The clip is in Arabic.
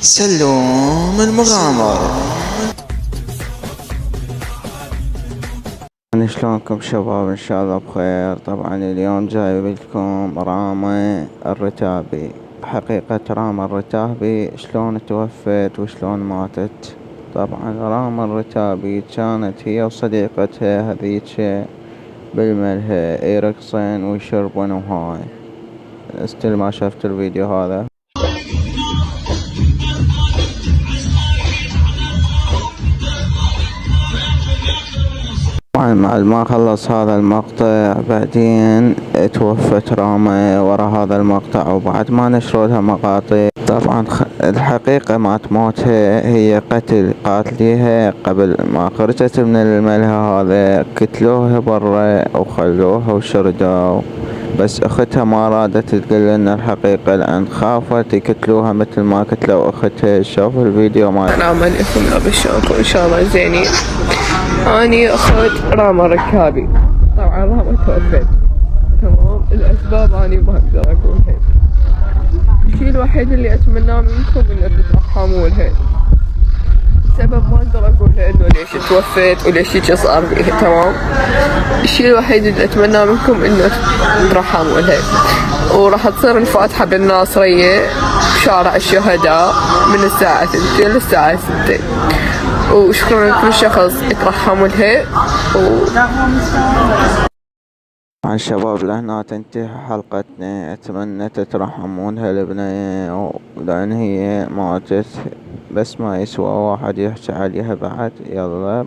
سلوم المغامر. شلونكم شباب؟ ان شاء الله بخير. طبعا اليوم جايب لكم راما الرتابي. حقيقة راما الرتابي شلون توفت وشلون ماتت. طبعا راما الرتابي كانت هي وصديقتها هذيك بالملهى يرقصن ويشربن وهاي. استل ما شفت الفيديو هذا. طبعا بعد ما خلص هذا المقطع بعدين توفت راما ورا هذا المقطع، وبعد ما نشروا لها مقاطع. طبعا الحقيقة ما تموتها هي قاتليها قبل ما خرجت من الملهى هذا، قتلوها برا وخلوها وشردوا. بس اختها ما رادت تقول لنا الحقيقة لان خافت يقتلوها مثل ما قتلوا اختها. شوف الفيديو مال. السلام عليكم، ابشركم ان شاء الله زينين. اني اخت راما الركابي. طبعا راما توفت، تمام. الاسباب اني ما اقدر اقولها. الشيء الوحيد اللي اتمناه منكم انه تترحمونها. السبب ما اقدر اقولها انه ليش توفت وليش هيك صار فيها، تمام. الشيء الوحيد اللي اتمناه منكم انه تترحمونها. وراح تصير الفاتحة بالناصرية بشارع الشهداء من الساعة 2 للساعة 6. وشكرا لكل شخص يترحموا لها طبعا شباب لهنا تنتهي حلقتنا. اتمنى تترحمون هالبنية لان هي ماتت بس ما يسوى واحد يحكي عليها بعد. يلا.